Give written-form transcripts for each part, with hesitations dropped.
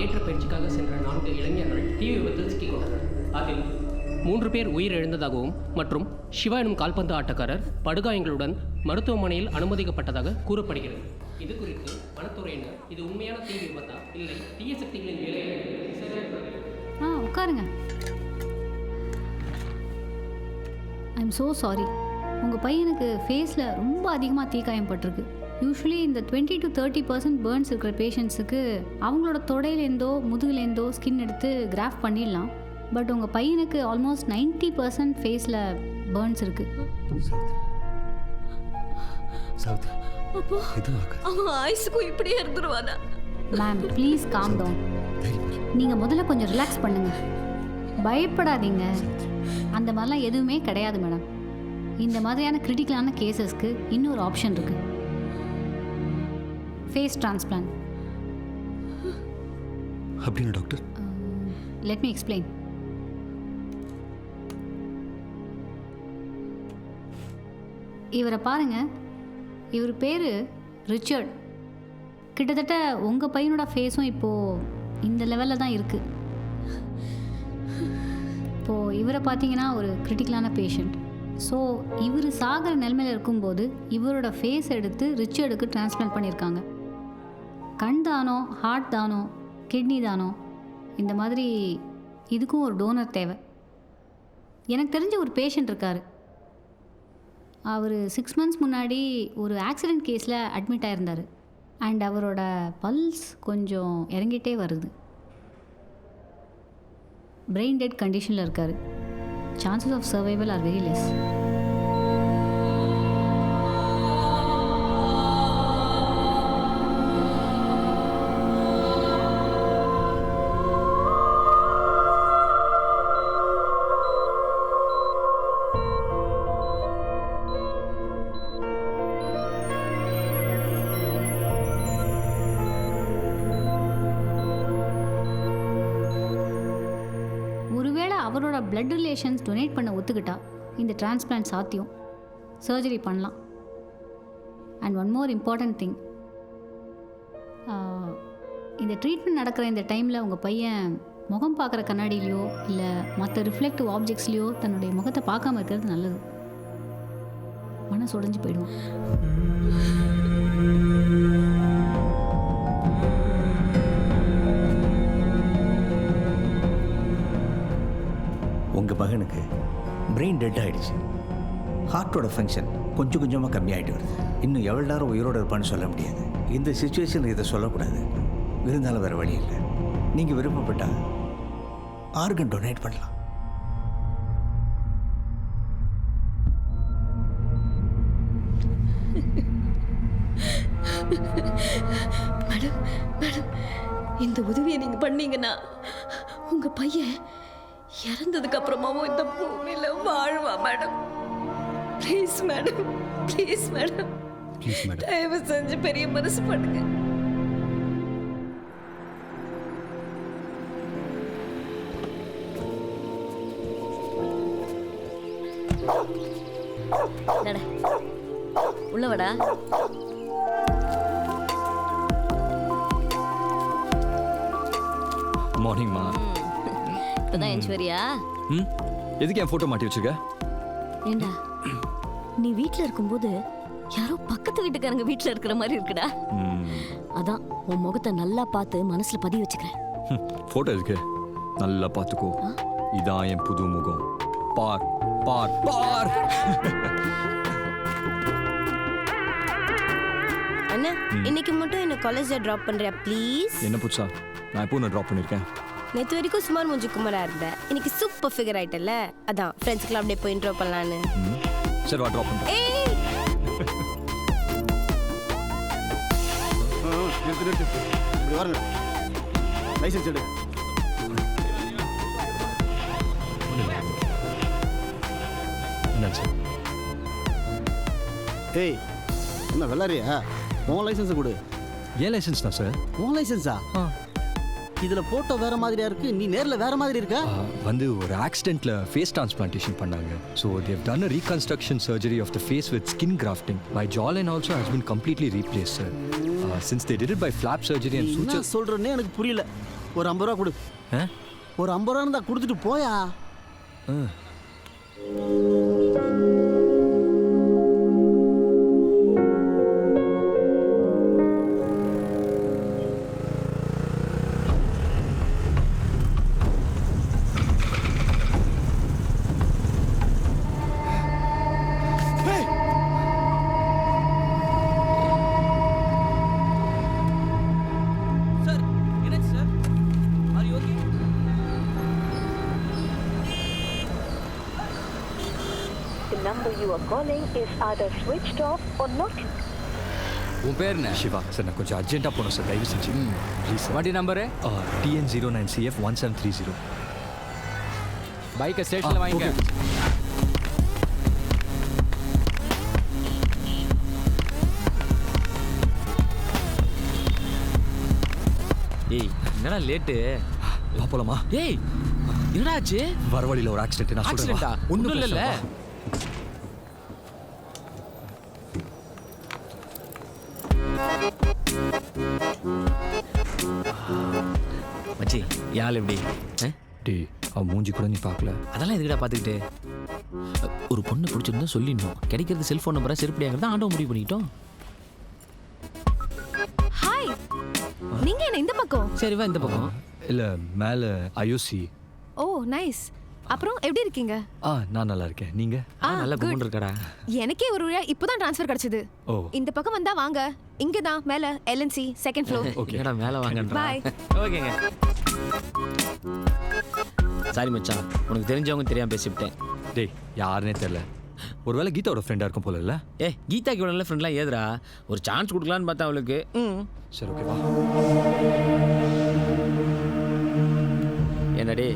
மலையேற்ற பயிற்சிக்காக சென்ற 4 இளைஞர்கள் தீ விபத்தில் சிக்கிக்கொண்டனர். அதில் 3 பேர் உயிரிழந்ததாகவும் மற்றும் சிவா எனும் கால்பந்து ஆட்டக்காரர் படுகாயங்களுடன் மருத்துவமனையில் அனுமதிக்கப்பட்டதாக கூறப்படுகிறது. இது குறித்து வனத்துறையினர் இது உண்மையான தீ விபத்தா இல்லை தீய சக்திகளின் வேலையை உட்காருங்க. I'm so sorry. உங்கள் பையனுக்கு ஃபேஸில் ரொம்ப அதிகமாக தீக்காயம் பட்டிருக்கு. யூஸ்வலி இந்த 20 to 30% பேர்ன்ஸ் இருக்கிற பேஷண்ட்ஸுக்கு அவங்களோட தொடையிலேருந்தோ முதுகுலேருந்தோ ஸ்கின் எடுத்து கிராஃப்ட் பண்ணிடலாம். பட் உங்கள் பையனுக்கு ஆல்மோஸ்ட் 90% ஃபேஸில் பேர்ன்ஸ் இருக்குது. அப்போ அவன் ஆயுசுக்கும் இப்படியே இருந்துருவானா? Ma'am please calm down. நீங்கள் முதல்ல கொஞ்சம் ரிலாக்ஸ் பண்ணுங்கள். பயப்படாதீங்க. அந்த மாதிரிலாம் எதுவுமே கிடையாது மேடம். இந்த மாதிரியான கிரிட்டிக்கலான கேசஸ்க்கு இன்னொரு ஆப்ஷன் இருக்குது. Face transplant. அப்படின்னா டாக்டர்? Let me explain. இவரை பாருங்க. இவர் பேர் ரிச்சர்ட். கிட்டத்தட்ட உங்கள் பையனோட ஃபேஸும் இப்போது இந்த லெவலில் தான் இருக்குது. இப்போது இவரை பார்த்தீங்கன்னா ஒரு கிரிட்டிக்கலான பேஷண்ட். ஸோ இவர் சாகிற நிலைமையில் இருக்கும்போது இவரோட ஃபேஸ் எடுத்து ரிச்சர்டுக்கு டிரான்ஸ்பிளான்ட் பண்ணியிருக்காங்க. கண் தானம், ஹார்ட் தானம், கிட்னி தானம், இந்த மாதிரி இதுக்கும் ஒரு டோனர் தேவை. எனக்கு தெரிஞ்ச ஒரு பேஷண்ட் இருக்கார். அவர் 6 months முன்னாடி ஒரு ஆக்சிடெண்ட் கேஸில் அட்மிட் ஆகிருந்தார். அண்ட் அவரோட பல்ஸ் கொஞ்சம் இறங்கிட்டே வருது. பிரெயின் டெட் கண்டிஷனில் இருக்கார். Chances of survival are very less. அவரோட பிளட் ரிலேஷன்ஸ் டொனேட் பண்ண ஒத்துக்கிட்டா இந்த டிரான்ஸ்பிளான்ட் சாத்தியம். சர்ஜரி பண்ணலாம். And one more important thing, இந்த ட்ரீட்மெண்ட் நடக்கிற இந்த டைமில் உங்கள் பையன் முகம் பார்க்குற கண்ணாடியிலையோ இல்லை மற்ற ரிஃப்ளெக்டிவ் ஆப்ஜெக்ட்ஸ்லையோ தன்னுடைய முகத்தை பார்க்காம இருக்கிறது நல்லது. மனசு உடைஞ்சு போயிடுவோம். உங்கள் மகனுக்கு பிரெயின் டெட் ஆகிடுச்சு. ஹார்ட்டோட ஃபங்க்ஷன் கொஞ்சம் கொஞ்சமாக கம்மியாகிட்டு வருது. இன்னும் எவ்வளோ நேரம் உயிரோடு இருப்பான்னு சொல்ல முடியாது. இந்த சுச்சுவேஷனில் இதை சொல்லக்கூடாது. இருந்தாலும் வேறு வழி இல்லை. நீங்கள் விருப்பப்பட்டால் ஆர்கன் டொனேட் பண்ணலாம். மேடம் மேடம், இந்த உதவியை நீங்கள் பண்ணீங்கன்னா உங்கள் பையன் இறந்ததுக்கு அப்புறமாவும் இந்த பூமியில வாழ்வா madam. Please madam, please madam, தயவு செஞ்சு பெரிய மனசு பண்ணுங்க. உள்ளவடா. மார்னிங்மா. இப்பதான் என்ஜுவரியா? எதுக்கு என் போட்டோ மாட்டி வச்சிருக்க? ஏண்டா, நீ வீட்ல இருக்கும்போது யாரோ பக்கத்து வீட்டுக்காரங்க வீட்ல இருக்கிற மாதிரி இருக்குடா. அதான் உன் முகத்தை நல்லா பார்த்து மனசுல பதிய வச்சுக்கிறேன். போட்டோ எதுக்கு? நல்லா பார்த்துக்கோ. இதான் என் புது முகம். பார் பார் பார். அண்ணா, இன்னைக்கு மட்டும் என்ன காலேஜ்ல டிராப் பண்றியா ப்ளீஸ்? என்ன புதுசா? நான் எப்போ நான் டிராப் பண்ணிருக்கேன்? நேற்று வரைக்கும் சுமார் மூஞ்சி குமரா இருந்தேன். இன்னைக்கு சூப்பர் ஃபிகர் ஆயிட்டல. அதான் ஃப்ரெண்ட்ஸ்க்குலாம் அப்படியே போய் இன்ட்ரோ பண்ணலான்னு. சரி வா, டிராப் பண்ணுறேன். இப்படி வரல. லைசன்ஸ் எடு. என்னாச்சு? ஏய், என்ன வெள்ளாரியா? உன் லைசன்ஸை கொடு. ஏன் லைசன்ஸ் தான் சார்? உன் லைசன்ஸா? இதுல போட்டோ வேற மாதிரியா இருக்கு, நீ நேர்ல வேற மாதிரி இருக்க. வந்து ஒரு ஆக்சிடென்ட்ல ஃபேஸ் டிரான்ஸ்பிளான்டேஷன் பண்ணாங்க. So they done a reconstruction surgery of the face with skin grafting. My jawline also has been completely replace sir. Since they did it by flap surgery and என்ன சூச்சர். சொல்றேன்னே எனக்கு புரியல. ஒரு 50 ரூபா கொடு. ஒரு 50 ரூபா இருந்தா கொடுத்துட்டு போயா. உன் பேர் என்ன? சிவா சார், நான் கொஞ்சம் அர்ஜென்ட்டாக போகணும் சார், தயவு செஞ்சு ப்ளீஸ். வண்டி நம்பரு TN09CF 1730. பைக்கை ஸ்டேஷனில் வாங்கிக்க. ஏய் என்னடா லேட்டு? போலாமா? ஏய் என்னடா ஆச்சு? வர வழியில் ஒரு ஆக்சிடென்ட். நான் ஆக்சிடென்ட்டா? ஒன்றும் இல்லைல்ல. மச்சி யாழ் எப்படி? டே, அவன் மூஞ்சி கூட நீ பார்க்கல. அதெல்லாம் எதுக்கிட்ட பார்த்துக்கிட்டு? ஒரு பொண்ணு பிடிச்சிருந்தா சொல்லிடணும். கிடைக்கிறது செல்ஃபோன் நம்பரா செருப்படியாங்கிறத ஆண்டவன் முடிவு பண்ணிக்கிட்டோம். ஹாய், நீங்க என்ன இந்த பக்கம்? சரி வா இந்த பக்கம். இல்லை, மேலே IOC. ஓ நைஸ். அப்புறம் எப்படி இருக்கீங்க? நான் நல்லா இருக்கேன். நீங்க? நல்லா கும்பிட்டு இருக்கடா. எனக்கே ஒரு வழியா இப்போதான் ட்ரான்ஸ்ஃபர் கிடைச்சது. ஓ, இந்த பக்கம் வந்தா வாங்க. இங்க தான் மேல LNC செகண்ட் ஃப்ளோர். ஓகேடா, மேலே வாங்கன்றா. Bye. ஓகேங்க. சாரி மச்சான், உனக்கு தெரிஞ்சவங்க தெரியாம பேசிவிட்டேன். டேய், யாருன்னே தெரியல. ஒருவேளை கீதாவோட ஃப்ரெண்டாக இருக்கும் போல இல்லை? கீதாக்கு நல்ல ஃப்ரெண்ட்லாம் ஏதுடா, ஒரு சான்ஸ் கொடுக்கலான்னு பார்த்தா அவளுக்கு. சரி, ஓகேவா? என்னடே,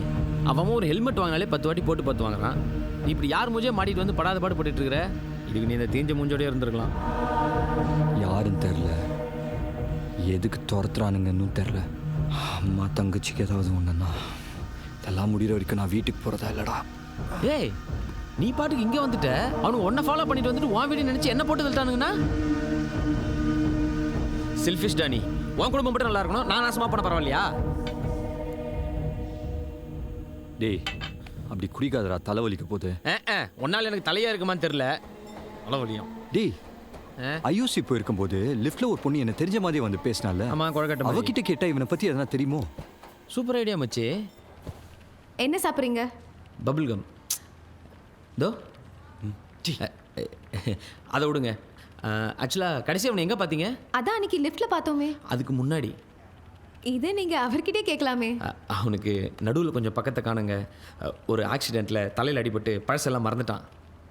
அவன் ஒரு ஹெல்மெட் வாங்கினாலே 10 வாட்டி போட்டு 10 வாங்குறான். நீ இப்படி யார் மூஞ்சே மாட்டிட்டு வந்து படாத பாடு போட்டுட்டு இருக்கிற? இதுக்கு நீ இந்த தீஞ்ச மூஞ்சோடய இருந்திருக்கலாம். யாருன்னு தெரில, எதுக்கு துரத்துறானுங்கன்னு தெரில. அம்மா தங்கச்சிக்கு ஏதாவது ஒன்றுன்னா இதெல்லாம் முடிகிற வரைக்கும் நான் வீட்டுக்கு போகிறதா இல்லைடா. ஏய், நீ பாட்டுக்கு இங்கே வந்துட்ட, அவனுக்கு ஒன்றை ஃபாலோ பண்ணிட்டு வந்துட்டு உன் வீடு நினச்சி என்ன போட்டு தள்ளிட்டானுங்கண்ணா? செல்ஃபிஷ் டானி, உன் குடும்பம் மட்டும் நல்லா இருக்கணும், நான் நாசமாக பண்ண பரவாயில்லையா? டேய், அப்படி குடிக்காதடா, தலைவலிக்க போகுது. ஒன்னால் எனக்கு தலையாக இருக்குமான்னு தெரில, தலைவலியும். டேய், IOC போயிருக்கும்போது லிஃப்ட்ல ஒரு பொண்ணு என்ன தெரிஞ்ச மாதிரி வந்து பேசினால. ஆமாம், குழக்கட்ட. அவகிட்ட கேட்டால் இவனை பற்றி எதனா தெரியுமோ? சூப்பர் ஐடியா மச்சி. என்ன சாப்பிட்றீங்க? Bubble gum. தோ அதை விடுங்க. ஆக்சுவலாக கடைசி அவனை எங்கே பார்த்தீங்க? அதான் அன்னைக்கு லிஃப்ட்ல பார்த்தோமே. அதுக்கு முன்னாடி இதே நீங்க அவர்கிட்டே கேட்கலாமே. அவனுக்கு நடுவில் கொஞ்சம் பக்கத்தை காணுங்க. ஒரு ஆக்சிடென்ட்டில் தலையில் அடிபட்டு பழசெல்லாம் மறந்துட்டான்.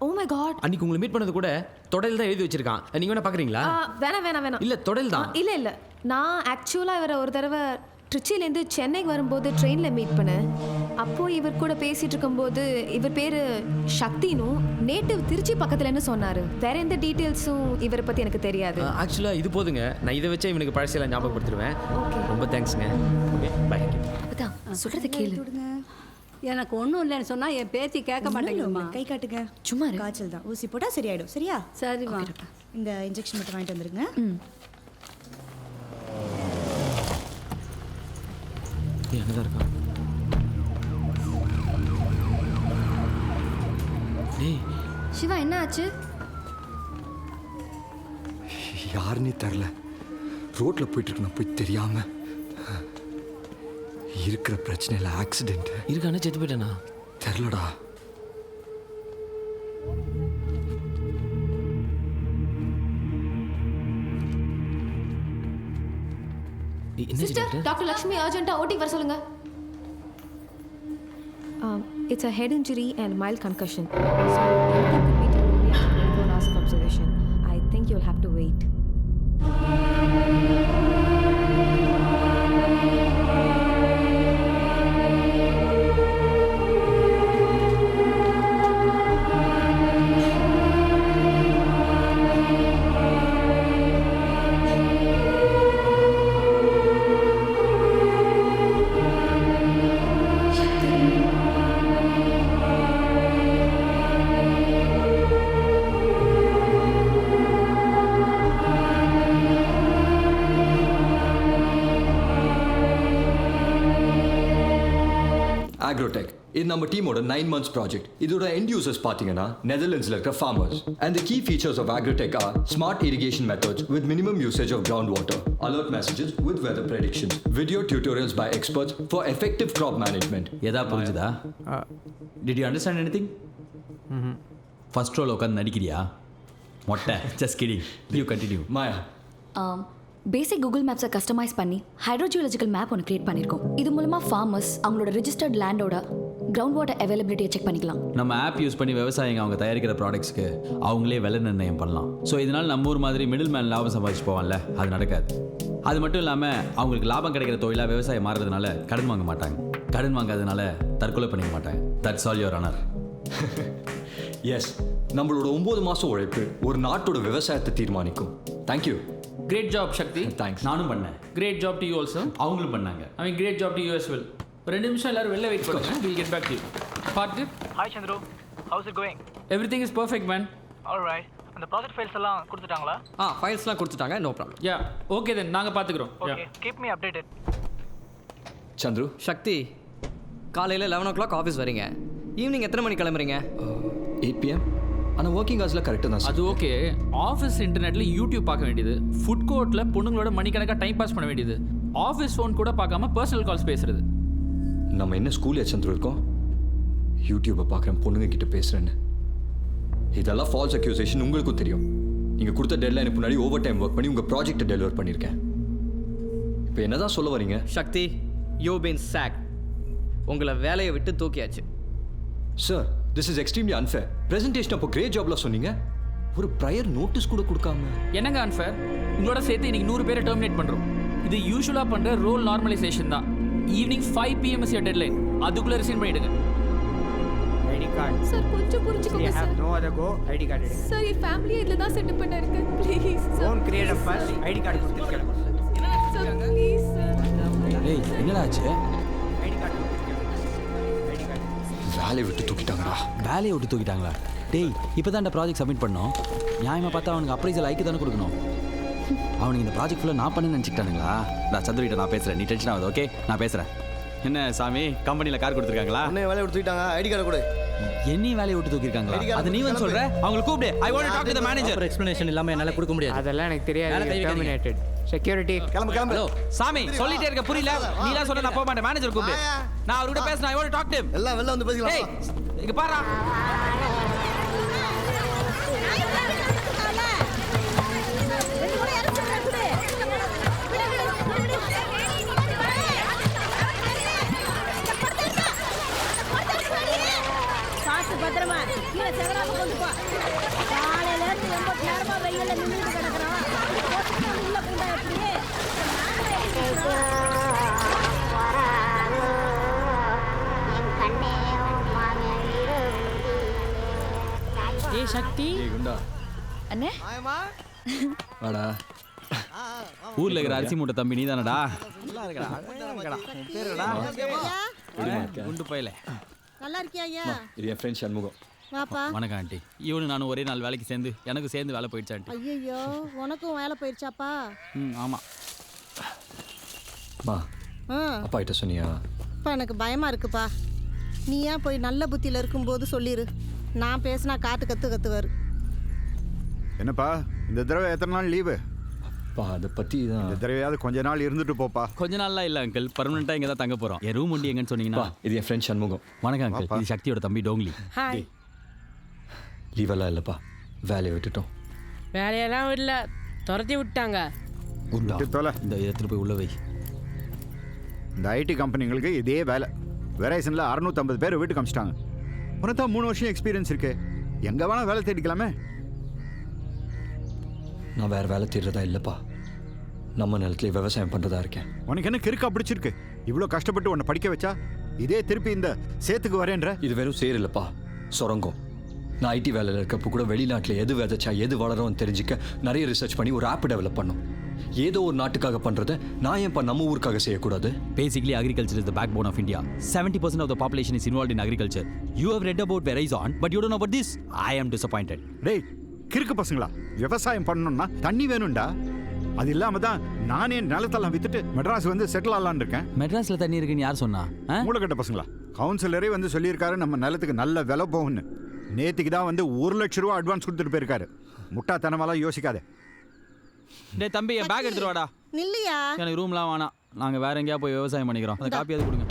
Oh my God. அன்னைக்கு உங்களை மீட் பண்ணது கூட தொடையில் தான் எழுதி வச்சிருக்கான். நீங்க வேணா பார்க்குறீங்களா? வேணாம். இல்லை, தொடையில் தான். இல்லை நான் ஆக்சுவலாக இவரை ஒரு தடவை திருச்சியிலேருந்து சென்னைக்கு வரும்போது ட்ரெயினில் மீட் பண்ணேன். அப்போது இவர் கூட பேசிகிட்டு இருக்கும்போது இவர் பேர் சக்தினும் நேட்டிவ் திருச்சி பக்கத்துலன்னு சொன்னார். வேற எந்த டீட்டெயில்ஸும் இவரை பற்றி எனக்கு தெரியாது. ஆக்சுவலாக இது போதுங்க, நான் இதை வச்சே இவனுக்கு பழசெல்லாம் ஞாபகப்படுத்திடுவேன். ஓகே, ரொம்ப தேங்க்ஸுங்க. Okay bye. அதான் சொல்கிறத கேளு. எனக்கு ஒன்றும் இல்லைன்னு சொன்னால் என் பேத்தி கேட்க மாட்டேங்குதுமா. கை காட்டுங்க. சும்மா காய்ச்சல் தான், ஊசி போட்டால் சரியாயிடும். சரியா? சரிம்மா. இந்த இன்ஜெக்ஷன் மட்டும் வாங்கிட்டு வந்துருங்க. என்னதான் இருக்கான்? டேய் சிவா, என்ன ஆச்சு? யாருன்னே தெரில. ரோட்டில் போயிட்டு இருக்கணும், போய் தெரியாம இருக்கிற பிரச்சனையில் ஆக்சிடென்ட். இருக்கானே, செத்து போயிட்டானா? தெரிலடா. சிஸ்டர், டாக்டர் லக்ஷ்மி அர்ஜென்ட்டா ஓடி வர சொல்லுங்க. It's a head injury and mild concussion. So anything could be done only after 24 hours of observation. I think you'll have to wait. Agrotech. இது நம்ம டீமோட 9 months ப்ராஜெக்ட். இதோட end users பார்த்தீங்கன்னா நெதர்லாண்ட்ஸ்ல இருக்கிற farmers. And the key features of Agrotech are smart irrigation methods with minimum usage of groundwater, alert messages with weather predictions, video tutorials by experts for effective crop management. எதா புரிஞ்சுதா? Did you understand anything? First role உட்காந்து நடிக்கிறியா? மொட்டை. Just kidding. You continue. Maya. Basic Google மேப்ஸை customise பண்ணி hydrogeological map ஒன்று create பண்ணியிருக்கோம். இது மூலமாக ஃபார்மர்ஸ் அவங்களோட ரிஜிஸ்டர்ட் லேண்டோட கிரவுண்ட் வாட்டர் அவைலபிலிட்டியை செக் பண்ணிக்கலாம். நம்ம ஆப் யூஸ் பண்ணி விவசாயிங்க அவங்க தயாரிக்கிற ப்ராடக்ட்ஸ்க்கு அவங்களே விலை நிர்ணயம் பண்ணலாம். ஸோ இதனால் நம்ம ஊர் மாதிரி மிடில் மேன் லாபம் சம்பாதிச்சு போவான்ல, அது நடக்காது. அது மட்டும் இல்லாமல் அவங்களுக்கு லாபம் கிடைக்கிற தொழிலாக விவசாயம் மாறுறதுனால கடன் வாங்க மாட்டாங்க. கடன் வாங்காததுனால தற்கொலை பண்ணிக்க மாட்டாங்க. That's all your honour. Yes, நம்மளோட 9 மாதம் உழைப்பு ஒரு நாட்டோட விவசாயத்தை தீர்மானிக்கும். Thank you. Great job Sakthi. Thanks. நானும் பண்ணேன். Great job to you also. அவங்களும் பண்ணாங்க. I mean great job to you as well. ஒரு 2 நிமிஷம் எல்லாரும் வெளில வெயிட் பண்ணுங்க. We'll get back to you. Partner. Hi Chandru, how's it going? Everything is perfect, man. All right. அந்த project files எல்லாம் கொடுத்துட்டாங்களா? ஃபைல்ஸ்லாம் கொடுத்துட்டாங்க, no problem. Yeah, okay then. நாங்க பாத்துக்கிறோம். Okay, keep me updated. Chandru. சக்தி, காலையில் 11 o'clock ஆஃபீஸ் வரீங்க. ஈவினிங் எத்தனை மணிக்கு கிளம்புறீங்க? 8 PM. ஆனால் ஒர்க்கிங் ஹவர்ஸில் கரெக்டாக தான். அது ஓகே. ஆஃபீஸ் இன்டர்நெட்டில் யூடியூப் பார்க்க வேண்டியது, ஃபுட் கோர்ட்டில் பொண்ணுங்களோட மணிக்கணக்காக டைம் பாஸ் பண்ண வேண்டியது, ஆஃபீஸ் ஃபோன் கூட பார்க்காம பர்சனல் கால்ஸ் பேசுறது. நம்ம என்ன ஸ்கூல் சந்துரு இருக்கோம்? யூடியூப்பை பார்க்குறேன், பொண்ணுங்க கிட்ட பேசுகிறேன்னு. இதெல்லாம் ஃபால்ஸ் அக்யூசேஷன், உங்களுக்கும் தெரியும். நீங்கள் கொடுத்த டெட்லைனுக்கு முன்னாடி ஓவர் டைம் ஒர்க் பண்ணி உங்கள் ப்ராஜெக்டை டெலிவர் பண்ணியிருக்கேன். இப்போ என்ன தான் சொல்ல வரீங்க? Sakthi, you been sack. உங்களை வேலையை விட்டு தூக்கியாச்சு. Sir, this is extremely unfair. Presentation அப்போ கிரேட் ஜாப்ல சொன்னீங்க, ஒரு ப்ரையர் நோட்டீஸ் கூட கொடுக்காம. என்னங்க அன்ஃபேர்? உங்களோட சேர்த்து இன்னைக்கு 100 பேரை டெர்மினேட் பண்ணுறோம். இது யூஸ்வலாக பண்ணுற ரோல் நார்மலைசேஷன் தான். Evening 5 PM is your deadline. அதுக்குள்ளே ரிசைன் பண்ணிடுங்க. ஐடி கார்டு சார் கொஞ்சம் புரிஞ்சுக்கோங்க sir. No other go ID card எடுங்க. சார் என் ஃபேமிலி இதில் தான் செட் பண்ண இருக்கு. Please sir. Phone create a first ID card கொடுத்துருக்கேன். Sir please sir. டேய், என்னடா ஆச்சு? ஐடி கார்டு கொடுத்துருக்கேன். ஐடி கார்டு வேலையை விட்டு தூக்கிட்டாங்கடா. வேலையை விட்டு தூக்கிட்டாங்களா? டேய், இப்போ தான் இந்த ப்ராஜெக்ட் சப்மிட் பண்ணோம். நியாயமாக பார்த்தா அவனுக்கு அப்ரைசல் ஐக்கு தானே கொடுக்கணும். அவனுக்கு இந்த ப்ராஜெக்ட் ஃபுல்லாக நான் பண்ணு நினச்சிக்கிட்டானுங்களா? நான் சந்திரிட்ட நான் பேசுகிறேன், நீ டென்ஷன் ஆகுது. ஓகே, நான் பேசுகிறேன். என்ன சாமி, கம்பெனியில் கார் கொடுத்துருக்காங்களா? என்ன வேலையை விட்டு தூக்கிட்டாங்க? ஐடி கார்டு கொடு. என்னையும் வேலையை விட்டு தூக்கிருக்காங்களா? அது நீ வந்து சொல்ற? அவங்களுக்கு கூப்பிடு. I want to talk to the manager. Explanation இல்லாம என்னால கொடுக்க முடியாது. அதெல்லாம் எனக்கு தெரியாது. டெர்மினேட்டட். செக்யூரிட்டி கிளம்பு கிளம்பு. சாமி, சொல்லிட்டே இருக்க புரியல? நீலாம் சொன்னா நான் போக மாட்டேன். மேனேஜர் கூப்பிடு. நான் அவர்கிட்ட பேசணும். I want to talk to him. எல்லாம் வெளில வந்து பேசிக்கலாம். ஏய், இங்க பாருடா. பத்திரமா கீழே செவராம கொண்டு போ. காலையில இருந்து 80 நேரமா வெயில்ல நின்னுட்டு கிடக்குறோம். உள்ள பூண்டா எப்படி? ஏய் சக்தி. ஏய் குண்டா. அண்ணே வாடா. ஊர்ல இருக்கிற அரிசி மூட்டை தம்பி நீதானடா? நல்லா இருக்கடா. அழகா உன் பேர் என்னடா? குண்டு பையல. நல்லா இருக்கியா ஐயா? இது என் ஃப்ரெண்ட் சண்முகம். வாப்பா. வணக்கம் ஆண்டி. இவனு நானும் ஒரே நாள் வேலைக்கு சேர்ந்து எனக்கு சேர்ந்து வேலை போயிடுச்சு ஆண்டி. ஐயோ, உனக்கும் வேலை போயிடுச்சாப்பா? ஆமாம். மா, ஆ, அப்பா கிட்ட சொன்னியா? அப்பா எனக்கு பயமா இருக்குப்பா. நீ ஏன் போய் நல்ல புத்தியில இருக்கும்போது சொல்லிடு. நான் பேசினா காட்டு கத்துவாரு. என்னப்பா இந்த தடவை எத்தனை நாள் லீவு? அப்பா அதை பற்றி தான். இந்த தடவையாவது கொஞ்ச நாள் இருந்துட்டு போப்பா. கொஞ்ச நாள்லாம் இல்லை அங்கிள், பர்மனெண்ட்டாக இங்கே தான் தங்க போகிறோம். என் ரூம் ஒண்டி எங்கன்னு சொன்னீங்கன்னா? இது என் ஃப்ரெண்ட் சண்முகம். வணக்கம் அங்கிள், இது சக்தியோட தம்பி டோங்லி. ஹாய். லீவெல்லாம் இல்லைப்பா, வேலையை விட்டுட்டோம். வேலையெல்லாம் விடல, துரத்தி விட்டாங்க. இந்த இடத்துல போய் உள்ள வை. இந்த ஐடி கம்பெனிங்களுக்கு இதே வேலை. வெரைசனில் 650 பேர் வீட்டுக்கு அமிச்சிட்டாங்க. உனக்கு தான் 3 வருஷம் எக்ஸ்பீரியன்ஸ் இருக்கு, எங்கே வேணால் வேலை தேடிக்கலாமே. நான் வேறு வேலை தேடுறதா இல்லைப்பா, நம்ம நிலத்துல விவசாயம் பண்ணுறதா இருக்கேன். உனக்கு என்ன கிறுக்கா பிடிச்சிருக்கு? இவ்வளோ கஷ்டப்பட்டு உன்னை படிக்க வச்சா இதே திருப்பி இந்த சேத்துக்கு வரேன்ற? இது வெறும் சேர் இல்லைப்பா, சுரங்கம். நான் ஐடி வேலையில் இருக்கப்போ கூட வெளிநாட்டில் எது விதைச்சா எது வளரும்னு தெரிஞ்சுக்க நிறைய ரிசர்ச் பண்ணி ஒரு ஆப் டெவலப் பண்ணோம். ஏதோ ஒரு நாட்டுக்காக பண்ணுறதை நான் ஏன்ப்பா நம்ம ஊருக்காக செய்யக்கூடாது? Basically, agriculture is the backbone of India. 70% of the population is involved in agriculture. You have read about Verizon, but you don't know about this. I am disappointed. டேய் கிறுக்கு பசங்களா, விவசாயம் பண்ணணும்னா தண்ணி வேணும்டா. அது இல்லாம தான் நானே நிலத்தெல்லாம் வித்துட்டு மெட்ராஸ் வந்து செட்டில் ஆகலான்னு இருக்கேன். மெட்ராஸ்ல தண்ணி இருக்குன்னு யார் சொன்னா? மூளைக்கட்ட பசங்களா? கவுன்சிலரே வந்து சொல்லியிருக்காரு நம்ம நிலத்துக்கு நல்ல விலை போகும்னு. நேற்றுக்கு தான் வந்து 1 லட்ச ரூபா அட்வான்ஸ் கொடுத்துட்டு போயிருக்காரு. முட்டாத்தனமாலாம் யோசிக்காத. டேய் தம்பி, என் பேக் எடுத்துட்டு வாடா. நில்லையா? எனக்கு ரூம்லாம் வேணாம், நாங்கள் வேற எங்கேயா போய் விவசாயம் பண்ணிக்கிறோம். அந்த காப்பி அது கொடுங்க.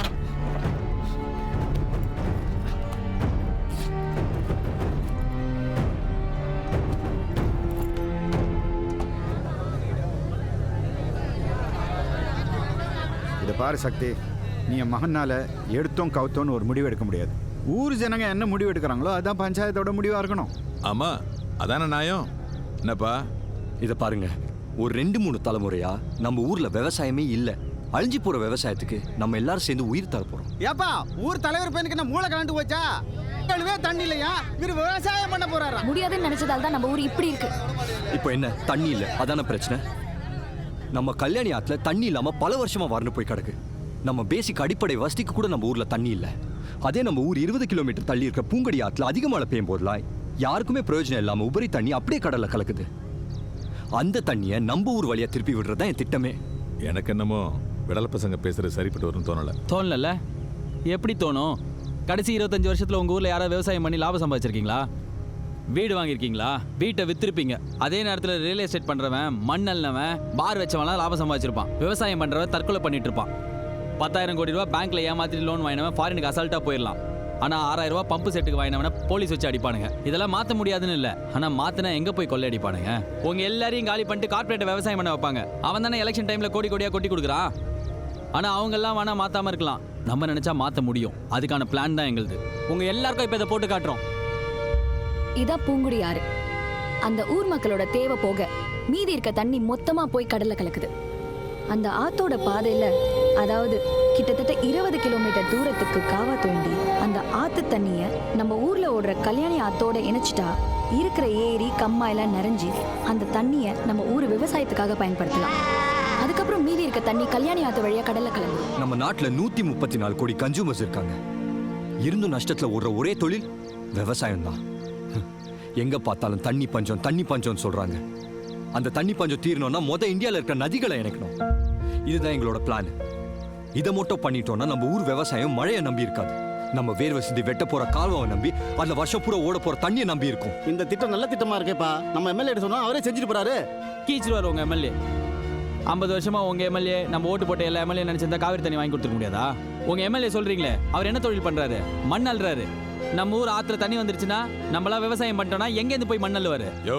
இதை பாரு சக்தி, நீ என் மகனால எடுத்தோம் கவுத்தோன்னு ஒரு முடிவு எடுக்க முடியாது. ஊர் ஜனங்க என்ன முடிவு எடுக்கிறாங்களோ அதான் பஞ்சாயத்தோட முடிவாக இருக்கணும். ஆமா, அதான நியாயம். என்னப்பா இதை பாருங்க, ஒரு 2-3 தலைமுறையா நம்ம ஊர்ல விவசாயமே இல்லை. அழிஞ்சு போற விவசாயத்துக்கு நம்ம எல்லாரும் சேர்ந்து உயிர் தர போறோம். ஏப்பா, ஊர் தலைவர் பையனுக்கு என்ன மூளை கலந்து போச்சா? தண்ணி இல்லையா? இவர் விவசாயம் பண்ண போறாரா? முடியாதுன்னு நினைச்சதால தான் நம்ம ஊர் இப்படி இருக்கு. இப்போ என்ன, தண்ணி இல்லை அதான பிரச்சனை? நம்ம கல்யாணி ஆத்துல தண்ணி இல்லாம பல வருஷமா வறண்டு போய் கிடக்கு. நம்ம பேசிக் அடிப்படை வசதிக்கு கூட நம்ம ஊர்ல தண்ணி இல்லை. அதே நம்ம ஊர் 20 கிலோமீட்டர் தள்ளி இருக்கிற பூங்கடி ஆத்துல அதிக மழை பெய்யும் போதெல்லாம் யாருக்குமே பிரயோஜனம் இல்லாம உபரி தண்ணி அப்படியே கடல்ல கலக்குது. அந்த தண்ணியை நம்ம ஊர் வழியா திருப்பி விடுறதுதான் என் திட்டமே. எனக்கு என்னமோ விடல பசங்க பேசுறது சரிப்பட்டு வரும்னு தோணல. எப்படி தோணும்? கடைசி 25 வருஷத்துல உங்க ஊர்ல யாராவது விவசாயம் பண்ணி லாபம் சம்பாதிச்சிருக்கீங்களா? வீடு வாங்கியிருக்கீங்களா? வீட்டை வித்திருப்பீங்க. அதே நேரத்தில் ரியல் எஸ்டேட் பண்றவன், மண் அள்ளவன், பார் வச்சவன்லாம் லாபம் சம்பாதிச்சிருப்பான். விவசாயம் பண்றவன் தற்கொலை பண்ணிட்டு இருப்பான். 10,000 கோடி ரூபாய் பேங்க்ல ஏமாத்திட்டு லோன் வாங்கினவன் ஃபாரினுக்கு அசால்ட்டா போயிடலாம். ஆனா 6,000 ரூபாய் பம்பு செட்டுக்கு வாங்கினவன போலீஸ் வச்சு அடிப்பானுங்க. இதெல்லாம் மாத்த முடியாதுன்னு இல்ல, ஆனா மாத்தினா எங்க போய் கொள்ளை அடிப்பானுங்க? உங்க எல்லாரையும் காலி பண்ணிட்டு கார்பரேட் விவசாயம் பண்ண வைப்பாங்க. அவன் தானே எலெக்ஷன் டைம்ல கோடி கோடியா கொட்டி கொடுக்குறான். ஆனா அவங்க எல்லாம் வேணா மாத்தாம இருக்கலாம், நம்ம நினைச்சா மாத்த முடியும். அதுக்கான பிளான் தான் எங்களுது. உங்க எல்லாருக்கும் இப்ப இதை போட்டு காட்டுறோம். இதா பூங்குடி ஆறு. அந்த ஊர் மக்களோட தேவை போக மீதி இருக்க தண்ணி மொத்தமா போய் கடல்ல கலக்குது. அந்த ஆத்தோட பாதையில, அதாவது கிட்டத்தட்ட 20 கிலோமீட்டர் தூரத்துக்கு காவா தோண்டி அந்த ஆத்து தண்ணிய நம்ம ஊர்ல ஓடுற கல்யாணி ஆத்தோட இணைச்சிட்டா இருக்கிற ஏரி கம்மாயெல்லாம் நிறைஞ்சி அந்த தண்ணிய நம்ம ஊர் விவசாயத்துக்காக பயன்படுத்தலாம். அதுக்கப்புறம் மீதி இருக்க தண்ணி கல்யாணி ஆத்து வழியா கடல்ல கலந்து. நம்ம நாட்டுல 134 கோடி கன்சூமர்ஸ் இருக்காங்க. இருந்தும் நஷ்டத்துல ஓடுற ஒரே தொழில் விவசாயம் தான். எங்க பார்த்தாலும் தண்ணி பஞ்சம் சொல்றாங்க. அந்த தண்ணி பஞ்சம் தீரணும்னா இந்தியாவில் இருக்கிற நதிகளை இணைக்கணும். இதுதான் எங்களோட பிளான். இதை மட்டும் பண்ணிட்டோம்னா நம்ம ஊர் விவசாயம் மழையை நம்பி இருக்காது. நம்ம வேர்வை சிந்தி வெட்ட போற கால்வாவை நம்பி, அந்த வருஷம் பூரா ஓட போற தண்ணியை நம்பி இருக்கும். இந்த திட்டம் நல்ல திட்டமா இருக்கேப்பா. நம்ம எம்எல்ஏ சொன்னா அவரே செஞ்சுட்டு போறாரு. கீச்சிருவார் உங்க எம்எல்ஏ. 50 வருஷமா உங்க எம்எல்ஏ நம்ம ஓட்டு போட்ட எல்லா எம்எல்ஏ நினைச்சிருந்தா காவிரி தண்ணி வாங்கி கொடுத்துக்க முடியாதா? உங்க எம்எல்ஏ சொல்றீங்களே, அவர் என்ன தொழில் பண்றாரு? மண் அள்ளுறாரு. நம்ம ஊர் ஆத்துல தண்ணி வந்துருச்சுன்னா நம்மளா விவசாயம் பண்ணிட்டோம்னா எங்க இருந்து போய் மண் அள்ளுவாரு? யோ,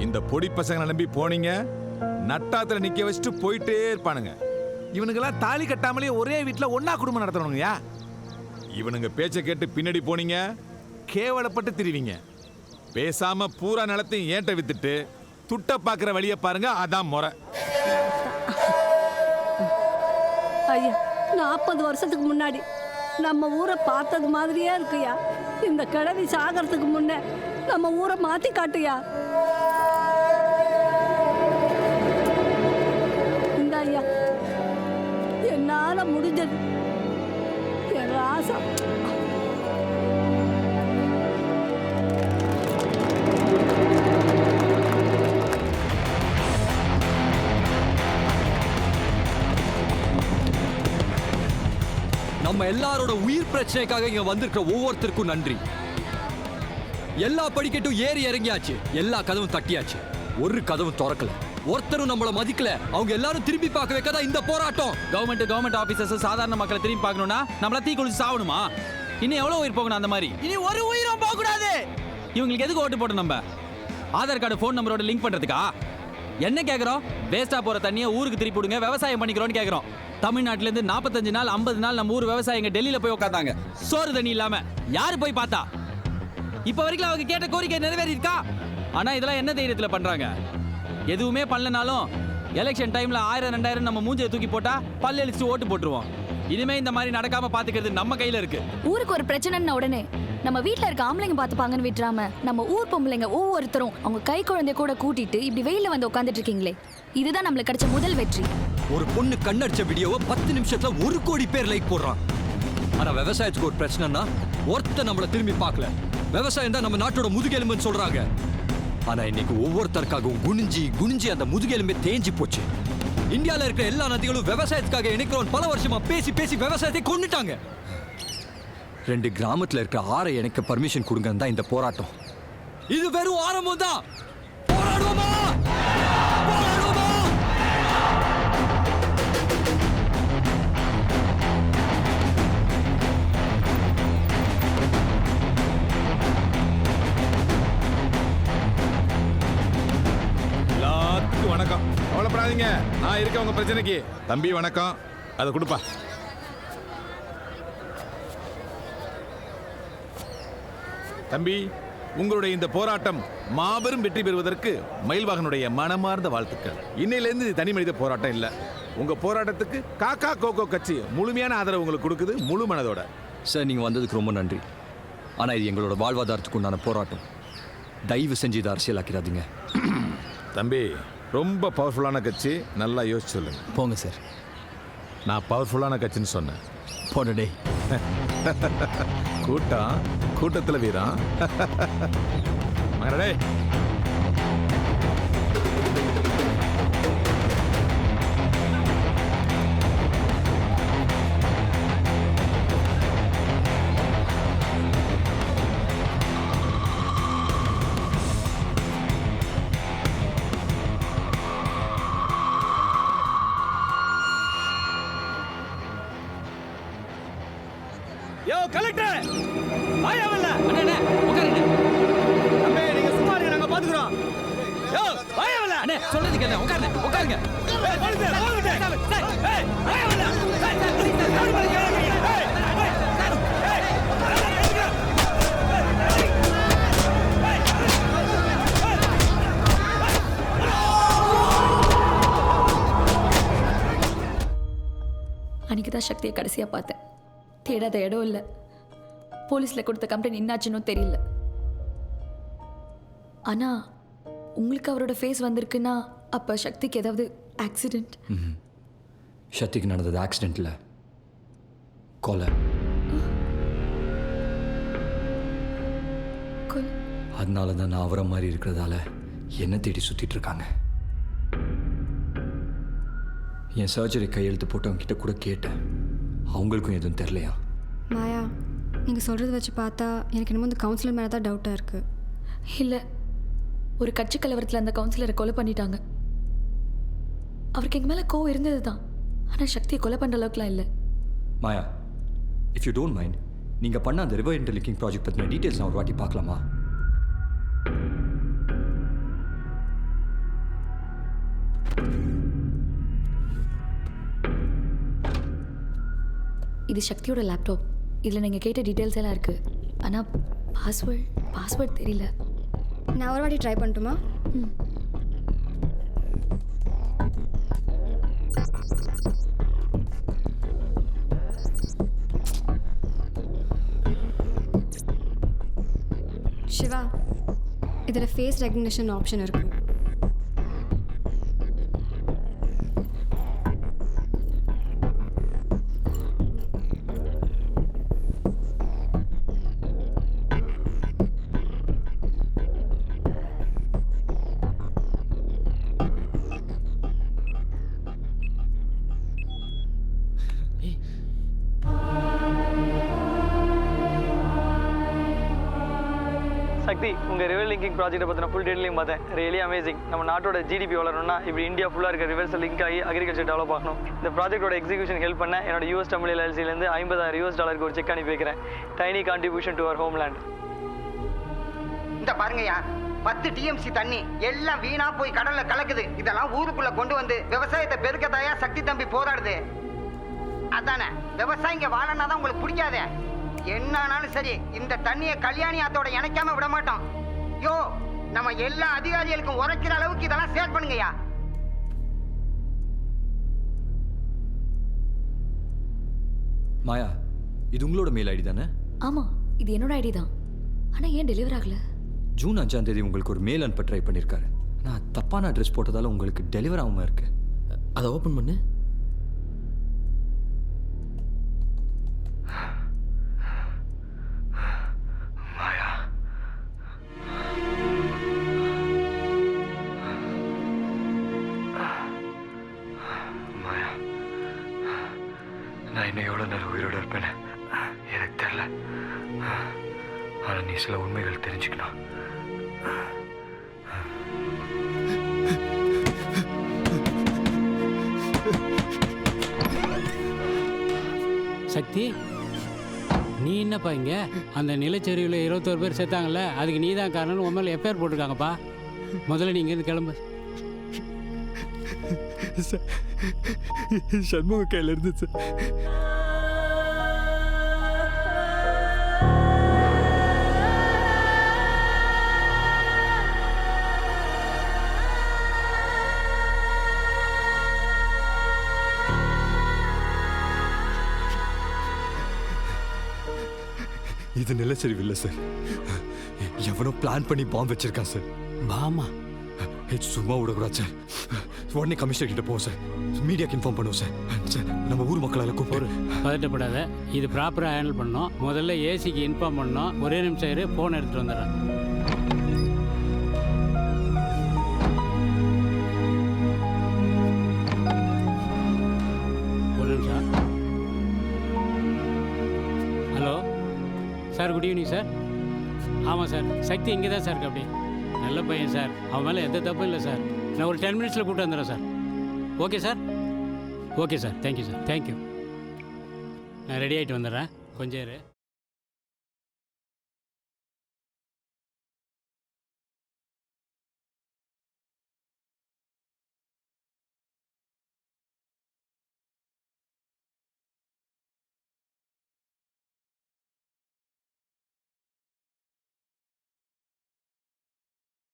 இந்த பொடி பசங்களை நம்பி போனீங்க, நட்டாத்துல நிக்க வச்சுட்டு போயிட்டே இருப்பானுங்க. இவனுங்கெல்லாம் தாலி கட்டாமலே ஒரே வீட்டுல ஒன்னா குடும்பம் நடத்துறவனுங்கயா. இவனுங்க பேச்சை கேட்டு பின்னாடி போனீங்க, கேவலப்பட்டு திரிவீங்க. பேசாம பூரா நிலத்தையும் ஏட்ட வித்துட்டு துட்ட பாக்குற வழியை பாருங்க, அதான் முறை. ஐயா, 40 வருஷத்துக்கு முன்னாடி நம்ம ஊரை பார்த்தது மாதிரியே இருக்குயா. இந்த கிழவி சாகிறதுக்கு முன்ன நம்ம ஊரை மாத்தி காட்டுயா. இந்த ஐயா, என்னால முடிஞ்சது. என் ராசா. நம்ம எல்லாரோட உயிர் பிரச்சனைக்காக இங்க வந்திருக்கிற ஒவ்வொருத்தருக்கும் நன்றி. எல்லா படிக்கட்டும் ஏறி இறங்கியாச்சு, எல்லா கதவும் தட்டியாச்சு, ஒரு கதவும் திறக்கல. ஒருத்தரும் நம்மள மதிக்கல. அவங்க எல்லாரும் திரும்பி பார்க்க வைக்கதா இந்த போராட்டம். கவர்மெண்ட் ஆபீசர்ஸ் சாதாரண மக்களை திரும்பி பார்க்கணும்னா நம்மள தீ குளிச்சு சாவணுமா? இன்னும் எவ்வளவு உயிர் போகணும்? அந்த மாதிரி இனி ஒரு உயிரும் போக கூடாது. இவங்களுக்கு எதுக்கு ஓட்டு போட்டோம்? நம்ம ஆதார் கார்டு ஃபோன் நம்பரோட லிங்க் பண்றதுக்கா? என்ன கேக்குறோம்? வேஸ்டா போற தண்ணியை ஊருக்கு திருப்பி விடுங்க, விவசாயம் பண்ணிக்கிறோம்னு கேக்குறோம். தமிழ்நாட்டுல இருந்து 45 நாள் 50 நாள் நம்ம ஊர் விவசாயிங்க டெல்லியில போய் உட்காந்தாங்க, சோறு தண்ணி இல்லாம. யாரு போய் பார்த்தா? இப்ப வரைக்கும் அவங்க கேட்ட கோரிக்கை நிறைவேறி இருக்கா? ஆனா இதெல்லாம் என்ன தைரியத்துல பண்றாங்க? எதுவுமே பண்ணலனாலும் எலெக்ஷன் டைம்ல 1000-2000 நம்ம மூஞ்சியை தூக்கி போட்டா பல்ல அழிச்சு ஓட்டு போட்டுருவோம். இனிமே இந்த மாதிரி நடக்காம பாத்துக்கிறது நம்ம கையில இருக்கு. ஊருக்கு ஒரு பிரச்சனைன்னு உடனே நம்ம வீட்ல இருக்க ஆம்பளைங்க பாத்துப்பாங்கன்னு விட்டுறாம நம்ம ஊர் பொம்பளைங்க ஒவ்வொருத்தரும் அவங்க கை குழந்தைய கூட கூட்டிட்டு இப்படி வெயில வந்து உட்காந்துட்டு இருக்கீங்களே, இதுதான் நம்மளுக்கு கிடைச்ச முதல் வெற்றி. ஒரு பொண்ணு கண்ணடிச்ச வீடியோவை 10 நிமிஷத்துல 1 கோடி பேர் லைக் போடுறான். ஆனா விவசாயத்துக்கு ஒரு பிரச்சனைனா ஒருத்தர் நம்மள திரும்பி பார்க்கல. விவசாயம் தான் நம்ம நாட்டோட முதுகெலும்புன்னு சொல்றாங்க. ஆனா இன்னைக்கு ஒவ்வொருத்தருக்காகவும் குனிஞ்சி குனிஞ்சி அந்த முதுகெலும்பே தேஞ்சி போச்சு. இந்தியாவில் இருக்கிற எல்லா நதிகளும் விவசாயத்துக்காக இணைக்கிறோம் பல வருஷமா பேசி பேசி விவசாயத்தை கொண்டுட்டாங்க. 2 கிராமத்துல இருக்கிற ஆறை இணைக்க பர்மிஷன் கொடுங்கன்னு தான் இந்த போராட்டம். இது வெறும் ஆரம்பம் தான். போராடுவோமா? போராடுவோமா? எல்லாத்துக்கும் வணக்கம். கவலைப்படாதீங்க, நான் இருக்கேன் உங்க பிரச்சனைக்கு. தம்பி வணக்கம், அதை கொடுப்பா. தம்பி, உங்களுடைய இந்த போராட்டம் மாபெரும் வெற்றி பெறுவதற்கு மயில்வாகனுடைய மனமார்ந்த வாழ்த்துக்கள். இன்னையிலேருந்து இது தனி மனித போராட்டம் இல்லை. உங்க போராட்டத்துக்கு காக்கா கோகோ கட்சி முழுமையான ஆதரவு உங்களுக்கு கொடுக்குது, முழு மனதோட. சார், நீங்க வந்ததுக்கு ரொம்ப நன்றி. ஆனா இது எங்களோட வாழ்வாதாரத்துக்கு உண்டான போராட்டம். தயவு செஞ்சு இதை அரசியலாக்கிறாதீங்க. தம்பி, ரொம்ப பவர்ஃபுல்லான கட்சி, நல்லா யோசிச்சு சொல்லுங்க. போங்க சார். நான் பவர்ஃபுல்லான கட்சின்னு சொன்னேன். போடே. கூட்டத்தில் வீரம். மகனே, யோ கலெக்டர் வாயாவல்ல. அண்ணே உட்காருங்க. அம்மே நீங்க சும்மா இருங்க, நாங்க பாத்துக்குறோம். யோ வாயாவல்ல. அண்ணே சொல்றது கேளுங்க. உட்காருங்க உட்காருங்க. ஏய் போலீஸ் ஏய் வாயாவல்ல. அன்னைக்கு தான் சக்தியை கடைசியாக பார்த்தேன். தேடாத இடம் இல்லை. போலீஸில் கொடுத்த கம்ப்ளைண்ட் என்னாச்சுன்னு தெரியல. ஆனால் உங்களுக்கு அவரோட ஃபேஸ் வந்திருக்குன்னா அப்போ சக்திக்கு ஏதாவது ஆக்சிடென்ட்? சக்திக்கு நடந்தது ஆக்சிடென்ட்ல, கொலை. அதனால தான் நான் அவரை மாதிரி இருக்கிறதால என்ன தேடி சுத்திட்டு இருக்காங்க. என் சர்ஜரி கையெழுத்து போட்டவங்க கிட்ட கூட கேட்டேன், அவங்களுக்கும் எதுவும் தெரியலையா. மாயா, நீங்கள் சொல்கிறத வச்சு பார்த்தா எனக்கு என்னமோ இந்த கவுன்சிலர் மேலே தான் டவுட்டாக இருக்குது. இல்லை, ஒரு கட்சி கலவரத்தில் அந்த கவுன்சிலரை கொலை பண்ணிட்டாங்க. அவருக்கு எங்கள் மேலே கோவம் இருந்தது தான், ஆனால் சக்தியை கொலை பண்ணுற அளவுக்குலாம் இல்லை. மாயா, இஃப் யூ டோன்ட் மைண்ட், நீங்கள் பண்ண அந்த ரிவர் இன்டர்லிங்கிங் ப்ராஜெக்ட் பற்றின டீட்டெயில்ஸ் நான் ஒரு வாட்டி பார்க்கலாமா? இது சக்தியோட லேப்டாப். இதில் நீங்கள் கேட்ட டீட்டெயில்ஸ் எல்லாம் இருக்குது. ஆனால் பாஸ்வேர்ட் தெரியல. நான் ஒரு வாட்டி ட்ரை பண்ணட்டுமா? சிவா, இதில் ஃபேஸ் ரெகக்னிஷன் ஆப்ஷன் இருக்குது. சக்தி, உங்கள் ரிவர் லிங்கிங் ப்ராஜெக்ட்டை பற்றின ஃபுல் டீட்டெயிலையும் பார்த்தேன். Really amazing. நம்ம நாட்டோட ஜிடிபி வளரணும்னா இப்படி இந்தியா ஃபுல்லாக இருக்க ரிவர்ஸை லிங்க் ஆகி அக்ரிகல்ச்சர் டெவலப் ஆகணும். இந்த ப்ராஜெக்டோட எக்ஸிக்யூஷன் ஹெல்ப் பண்ண என்னோட US தமிழ் LLCலேருந்து $50,000 ஒரு செக் அனுப்பி வைக்கிறேன். Tiny contribution to our homeland. இந்த பாருங்கய்யா, 10 TMC தண்ணி எல்லாம் வீணா போய் கடல்ல கலக்குது. இதெல்லாம் ஊருக்குள்ள கொண்டு வந்து விவசாயத்தை பெருக்கதாயா சக்தி தம்பி போராடுது. அதானே விவசாயிங்க வாழனா தான் உங்களுக்கு பிடிக்காதே. என்னானாலும் சரி, இந்த தண்ணியை கல்யாணி ஆத்தோட இணைக்காம விட மாட்டோம். யோ, நம்ம எல்லா அதிகாரிகளுக்கும் உரைக்கிற அளவுக்கு இதெல்லாம் சேல் பண்ணுங்கய்யா. மாயா, இது உங்களோட மெயில் ஐடி தானே? ஆமாம், இது என்னோட ஐடி தான். ஆனால் ஏன் டெலிவர் ஆகலை? ஜூன் 5ஆம் தேதி உங்களுக்கு ஒரு மெயில் அனுப்ப ட்ரை பண்ணியிருக்காரு. நான் தப்பான அட்ரஸ் போட்டதால உங்களுக்கு டெலிவர் ஆகாமல் இருக்கு. அதை ஓப்பன் பண்ணு. நான் இன்னும் எவ்வளோ நேரம் உயிரோடு இருப்பேன்னு எனக்கு தெரியல. ஆனால் நீ சில உண்மைகள் தெரிஞ்சுக்கணும். சக்தி, நீ என்னப்பா இங்கே? அந்த நிலச்சரிவில் 21 பேர் செத்தாங்கல்ல, அதுக்கு நீ தான் காரணம்னு உன் மேலே எஃப்ஐஆர் போட்டிருக்காங்கப்பா. முதல்ல நீ இங்கேருந்து கிளம்பு. சண்முக கையில் இருந்து சார். இது நிலச்சரிவு இல்லை சார். எவனோ பிளான் பண்ணி பாம்பு வச்சிருக்கான் சார். பாமா? சும்மா விடக்கூடாது சார். உடனே கமிஷனர் கிட்ட போவோம் சார். மீடியாக்கு இன்ஃபார்ம் பண்ணுவோம் சார். சார் நம்ம ஊர் மக்களால் கூப்பிடு. பதட்டப்படாத, இது ப்ராப்பராக ஹேண்டில் பண்ணோம். முதல்ல ஏசிக்கு இன்ஃபார்ம் பண்ணோம். ஒரே நிமிஷம் இரு, ஃபோன் எடுத்துகிட்டு வந்துடுறேன். ஒரு நிமிஷம். Hello sir, good evening sir. ஆமாம் சார், சக்தி இங்கே தான் சார் இருக்கு. அப்படி நல்ல பையன் சார், அவன் மேலே எந்த தப்பும் இல்லை சார். நான் ஒரு 10 மினிட்ஸில் கூப்பிட்டு வந்துடுறேன் sir. Okay sir, okay sir, thank you sir, thank you. நான் ரெடி ஆகிட்டு வந்துடுறேன், கொஞ்சம் இரு.